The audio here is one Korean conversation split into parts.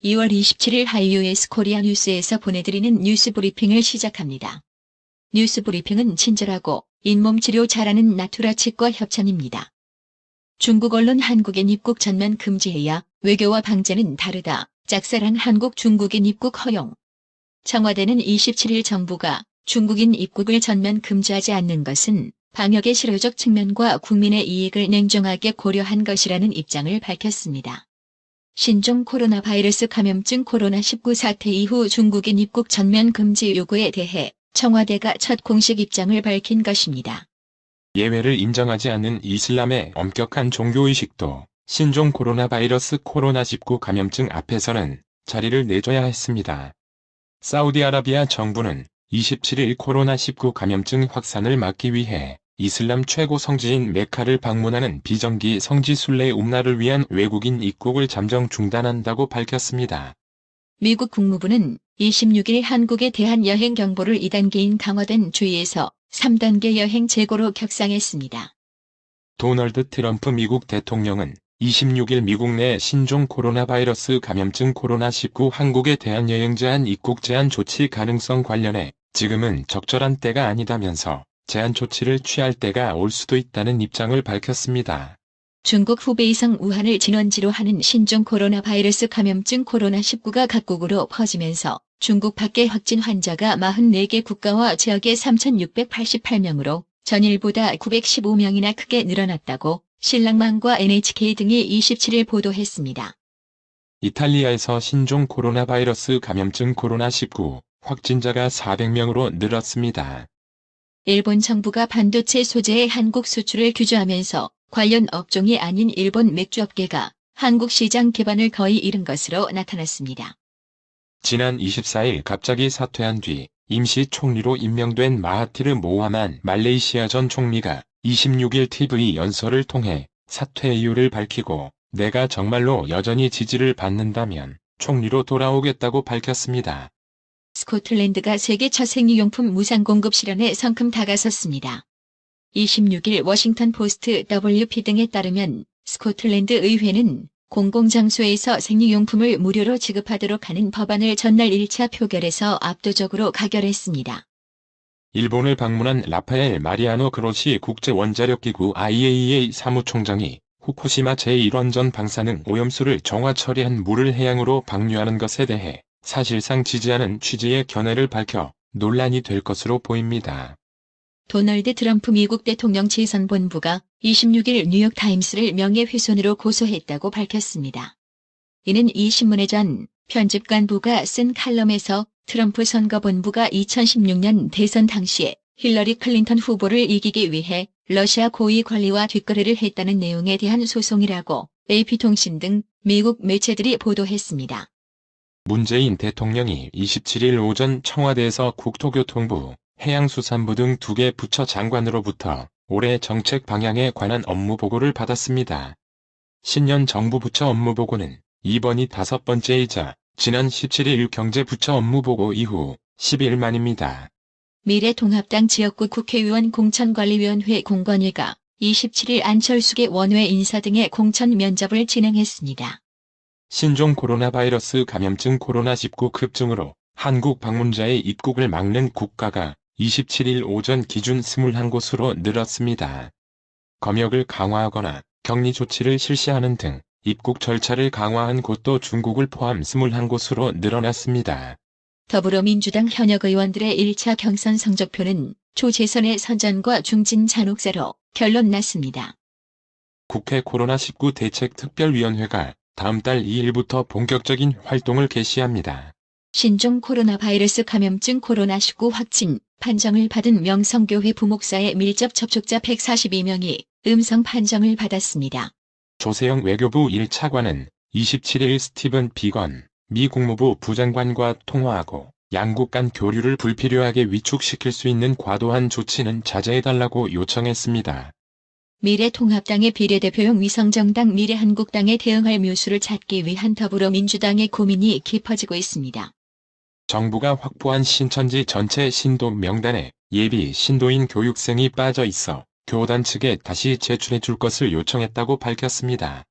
2월 27일 하이유에스 코리아 뉴스에서 보내드리는 뉴스 브리핑을 시작합니다. 뉴스 브리핑은 친절하고 잇몸 치료 잘하는 나투라 치과 협찬입니다. 중국 언론 한국인 입국 전면 금지해야 외교와 방제는 다르다. 짝사랑 한국 중국인 입국 허용. 청와대는 27일 정부가 중국인 입국을 전면 금지하지 않는 것은 방역의 실효적 측면과 국민의 이익을 냉정하게 고려한 것이라는 입장을 밝혔습니다. 신종 코로나 바이러스 감염증 코로나19 사태 이후 중국인 입국 전면 금지 요구에 대해 청와대가 첫 공식 입장을 밝힌 것입니다. 예외를 인정하지 않는 이슬람의 엄격한 종교의식도 신종 코로나 바이러스 코로나19 감염증 앞에서는 자리를 내줘야 했습니다. 사우디아라비아 정부는 27일 코로나19 감염증 확산을 막기 위해 이슬람 최고 성지인 메카를 방문하는 비정기 성지 순례 um라를 위한 외국인 입국을 잠정 중단한다고 밝혔습니다. 미국 국무부는 26일 한국에 대한 여행 경보를 2단계인 강화된 주의에서 3단계 여행 재고로 격상했습니다. 도널드 트럼프 미국 대통령은 26일 미국 내 신종 코로나 바이러스 감염증 코로나19 한국에 대한 여행 제한 입국 제한 조치 가능성 관련해 지금은 적절한 때가 아니다면서 제한 조치를 취할 때가 올 수도 있다는 입장을 밝혔습니다. 중국 후베이성 우한을 진원지로 하는 신종 코로나 바이러스 감염증 코로나19가 각국으로 퍼지면서 중국 밖의 확진 환자가 44개 국가와 지역에 3,688명으로 전일보다 915명이나 크게 늘어났다고 신랑망과 NHK 등이 27일 보도했습니다. 이탈리아에서 신종 코로나 바이러스 감염증 코로나19 확진자가 400명으로 늘었습니다. 일본 정부가 반도체 소재의 한국 수출을 규제하면서 관련 업종이 아닌 일본 맥주업계가 한국 시장 기반을 거의 잃은 것으로 나타났습니다. 지난 24일 갑자기 사퇴한 뒤 임시 총리로 임명된 마하티르 모하만 말레이시아 전 총리가 26일 TV 연설을 통해 사퇴 이유를 밝히고 내가 정말로 여전히 지지를 받는다면 총리로 돌아오겠다고 밝혔습니다. 스코틀랜드가 세계 첫 생리용품 무상 공급 실현에 성큼 다가섰습니다. 26일 워싱턴 포스트 WP 등에 따르면 스코틀랜드 의회는 공공장소에서 생리용품을 무료로 지급하도록 하는 법안을 전날 1차 표결에서 압도적으로 가결했습니다. 일본을 방문한 라파엘 마리아노 그로시 국제원자력기구 IAEA 사무총장이 후쿠시마 제1원전 방사능 오염수를 정화 처리한 물을 해양으로 방류하는 것에 대해 사실상 지지하는 취지의 견해를 밝혀 논란이 될 것으로 보입니다. 도널드 트럼프 미국 대통령 지선본부가 26일 뉴욕타임스를 명예훼손으로 고소했다고 밝혔습니다. 이는 이 신문의 전 편집관부가 쓴 칼럼에서 트럼프 선거본부가 2016년 대선 당시에 힐러리 클린턴 후보를 이기기 위해 러시아 고위 관리와 뒷거래를 했다는 내용에 대한 소송이라고 AP통신 등 미국 매체들이 보도했습니다. 문재인 대통령이 27일 오전 청와대에서 국토교통부, 해양수산부 등 2개 부처 장관으로부터 올해 정책 방향에 관한 업무보고를 받았습니다. 신년 정부 부처 업무보고는 이번이 5번째이자 지난 17일 경제부처 업무보고 이후 10일 만입니다. 미래통합당 지역구 국회의원 공천관리위원회 공관위가 27일 안철수계 원외 인사 등의 공천 면접을 진행했습니다. 신종 코로나 바이러스 감염증 코로나19 급증으로 한국 방문자의 입국을 막는 국가가 27일 오전 기준 21곳으로 늘었습니다. 검역을 강화하거나 격리 조치를 실시하는 등 입국 절차를 강화한 곳도 중국을 포함 21곳으로 늘어났습니다. 더불어민주당 현역 의원들의 1차 경선 성적표는 초재선의 선전과 중진 잔혹사로 결론 났습니다. 국회 코로나19 대책특별위원회가 다음 달 2일부터 본격적인 활동을 개시합니다. 신종 코로나 바이러스 감염증 코로나19 확진 판정을 받은 명성교회 부목사의 밀접 접촉자 142명이 음성 판정을 받았습니다. 조세영 외교부 1차관은 27일 스티븐 비건 미 국무부 부장관과 통화하고 양국 간 교류를 불필요하게 위축시킬 수 있는 과도한 조치는 자제해달라고 요청했습니다. 미래통합당의 비례대표용 위성정당 미래한국당에 대응할 묘수를 찾기 위한 더불어민주당의 고민이 깊어지고 있습니다. 정부가 확보한 신천지 전체 신도 명단에 예비 신도인 교육생이 빠져 있어 교단 측에 다시 제출해 줄 것을 요청했다고 밝혔습니다.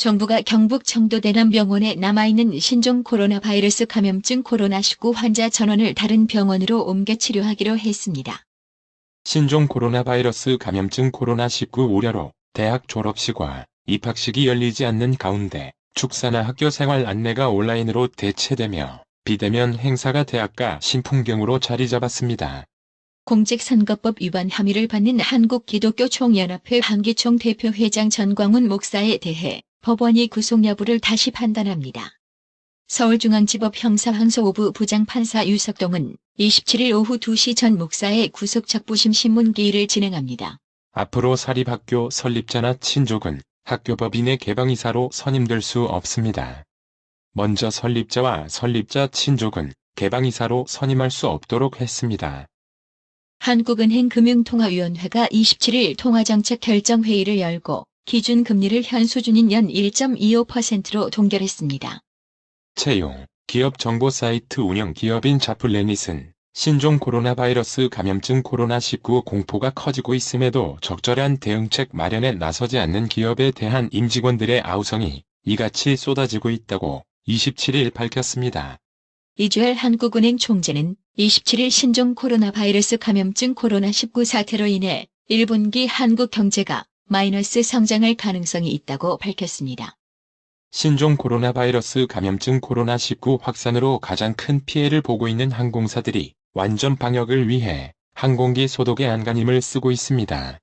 정부가 경북 청도 대남병원에 남아있는 신종 코로나 바이러스 감염증 코로나19 환자 전원을 다른 병원으로 옮겨 치료하기로 했습니다. 신종 코로나 바이러스 감염증 코로나19 우려로 대학 졸업식과 입학식이 열리지 않는 가운데 축사나 학교 생활 안내가 온라인으로 대체되며 비대면 행사가 대학가 신풍경으로 자리 잡았습니다. 공직선거법 위반 혐의를 받는 한국기독교총연합회 한기총 대표회장 전광훈 목사에 대해 법원이 구속 여부를 다시 판단합니다. 서울중앙지법 형사항소 5부 부장판사 유석동은 27일 오후 2시 전 목사의 구속 적부심 신문 기일을 진행합니다. 앞으로 사립학교 설립자나 친족은 학교법인의 개방이사로 선임될 수 없습니다. 먼저 설립자와 설립자 친족은 개방이사로 선임할 수 없도록 했습니다. 한국은행 금융통화위원회가 27일 통화정책 결정회의를 열고 기준금리를 현 수준인 연 1.25%로 동결했습니다. 채용, 기업 정보 사이트 운영 기업인 자플래닛은 신종 코로나 바이러스 감염증 코로나19 공포가 커지고 있음에도 적절한 대응책 마련에 나서지 않는 기업에 대한 임직원들의 아우성이 이같이 쏟아지고 있다고 27일 밝혔습니다. 이주열 한국은행 총재는 27일 신종 코로나 바이러스 감염증 코로나19 사태로 인해 1분기 한국 경제가 마이너스 성장할 가능성이 있다고 밝혔습니다. 신종 코로나 바이러스 감염증 코로나19 확산으로 가장 큰 피해를 보고 있는 항공사들이 완전 방역을 위해 항공기 소독의 안간힘을 쓰고 있습니다.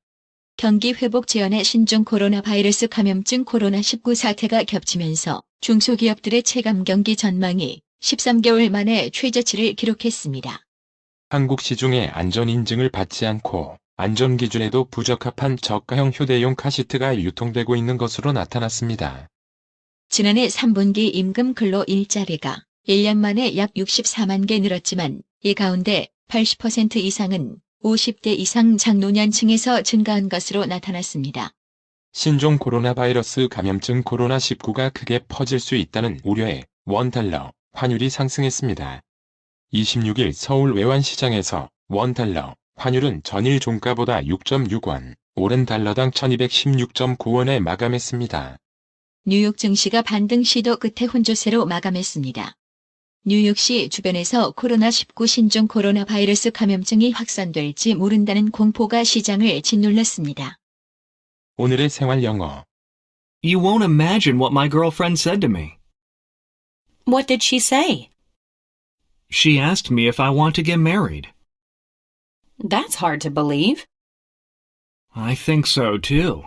경기 회복 지연에 신종 코로나 바이러스 감염증 코로나19 사태가 겹치면서 중소기업들의 체감 경기 전망이 13개월 만에 최저치를 기록했습니다. 한국 시중에 안전인증을 받지 않고 안전기준에도 부적합한 저가형 휴대용 카시트가 유통되고 있는 것으로 나타났습니다. 지난해 3분기 임금 근로 일자리가 1년 만에 약 64만 개 늘었지만 이 가운데 80% 이상은 50대 이상 장노년층에서 증가한 것으로 나타났습니다. 신종 코로나 바이러스 감염증 코로나19가 크게 퍼질 수 있다는 우려에 원달러 환율이 상승했습니다. 26일 서울 외환시장에서 원달러 환율은 전일 종가보다 6.6원, 오른 달러당 1216.9원에 마감했습니다. 뉴욕 증시가 반등 시도 끝에 혼조세로 마감했습니다. 뉴욕시 주변에서 코로나19 신종 코로나 바이러스 감염증이 확산될지 모른다는 공포가 시장을 짓눌렀습니다. 오늘의 생활 영어. You won't imagine what my girlfriend said to me. What did she say? She asked me if I want to get married. That's hard to believe. I think so too.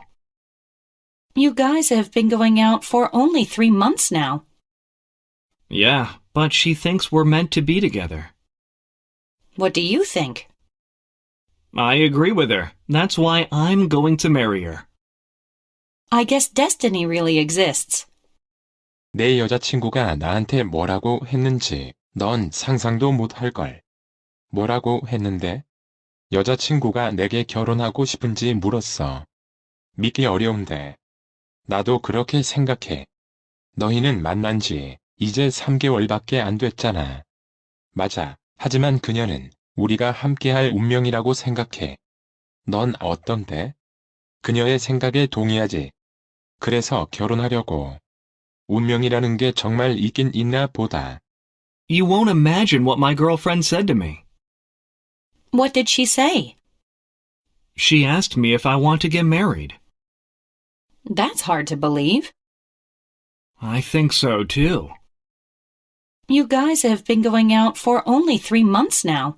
You guys have been going out for only 3 months now. Yeah, but she thinks we're meant to be together. What do you think? I agree with her. That's why I'm going to marry her. I guess destiny really exists. 내 여자친구가 나한테 뭐라고 했는지 넌 상상도 못할걸. 뭐라고 했는데? 여자친구가 내게 결혼하고 싶은지 물었어. 믿기 어려운데. 나도 그렇게 생각해. 너희는 만난 지 이제 3개월밖에 안 됐잖아. 맞아. 하지만 그녀는 우리가 함께할 운명이라고 생각해. 넌 어떤데? 그녀의 생각에 동의하지. 그래서 결혼하려고. 운명이라는 게 정말 있긴 있나 보다. You won't imagine what my girlfriend said to me. What did she say? She asked me if I want to get married. That's hard to believe. I think so too. You guys have been going out for only 3 months now.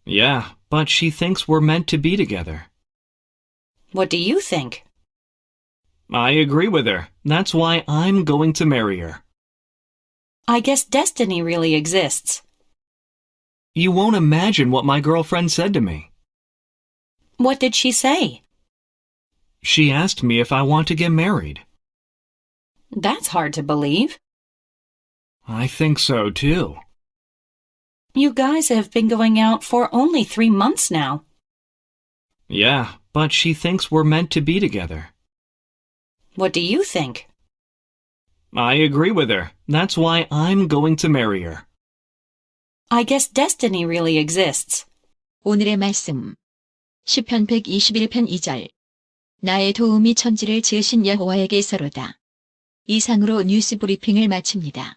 Yeah, but she thinks we're meant to be together. What do you think? I agree with her. That's why I'm going to marry her. I guess destiny really exists. You won't imagine what my girlfriend said to me. What did she say? She asked me if I want to get married. That's hard to believe. I think so too. You guys have been going out for only 3 months now. Yeah, but she thinks we're meant to be together. What do you think? I agree with her. That's why I'm going to marry her. I guess destiny really exists. 오늘의 말씀. 시편 121편 2절. 나의 도움이 천지를 지으신 여호와에게서로다. 이상으로 뉴스 브리핑을 마칩니다.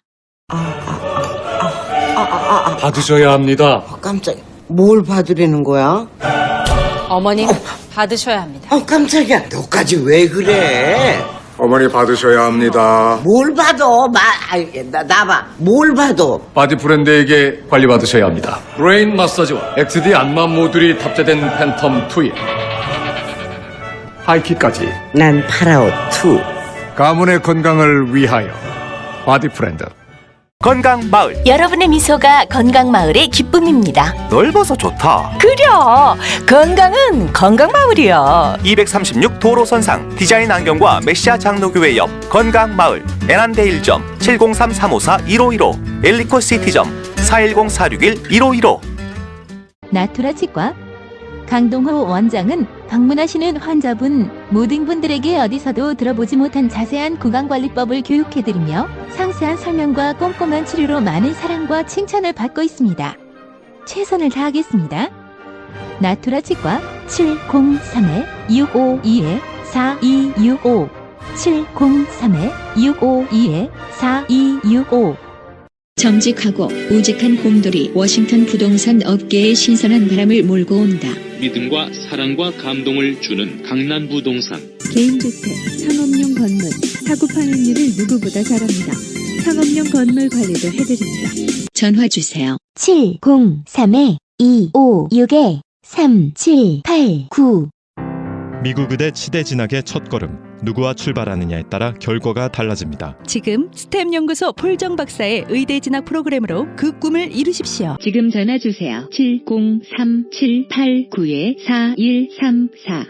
받으셔야 합니다. 깜짝이야. 뭘 받으려는 거야? 어머님, 받으셔야 합니다. 깜짝이야. 너까지 왜 그래? 어머니 받으셔야 합니다. 뭘 받아? 나봐. 뭘 받아? 바디 브랜드에게 관리받으셔야 합니다. 브레인 마사지와 XD 안마 모듈이 탑재된 팬텀 2에 하이킥까지 난 파라오 2. 가문의 건강을 위하여 바디 브랜드. 건강마을. 여러분의 미소가 건강마을의 기쁨입니다. 넓어서 좋다. 그려! 건강은 건강마을이요. 236 도로선상 디자인 안경과 메시아 장로교회 옆 건강마을. 애난데일점 703-354-1515 엘리코시티점 410-461-1515. 나투라 치과 강동호 원장은 방문하시는 환자분 모든 분들에게 어디서도 들어보지 못한 자세한 구강관리법을 교육해드리며 상세한 설명과 꼼꼼한 치료로 많은 사랑과 칭찬을 받고 있습니다. 최선을 다하겠습니다. 나투라 치과 703-652-4265 703-652-4265 정직하고 우직한 곰돌이 워싱턴 부동산 업계에 신선한 바람을 몰고 온다. 믿음과 사랑과 감동을 주는 강남 부동산. 개인주택, 상업용 건물, 사고 판매율을 누구보다 잘합니다. 상업용 건물 관리도 해드립니다. 전화 주세요. 703-256-3789 미국 의대 치대 진학의 첫걸음, 누구와 출발하느냐에 따라 결과가 달라집니다. 지금 스템 연구소 폴정 박사의 의대 진학 프로그램으로 그 꿈을 이루십시오. 지금 전화 주세요. 703-789-4134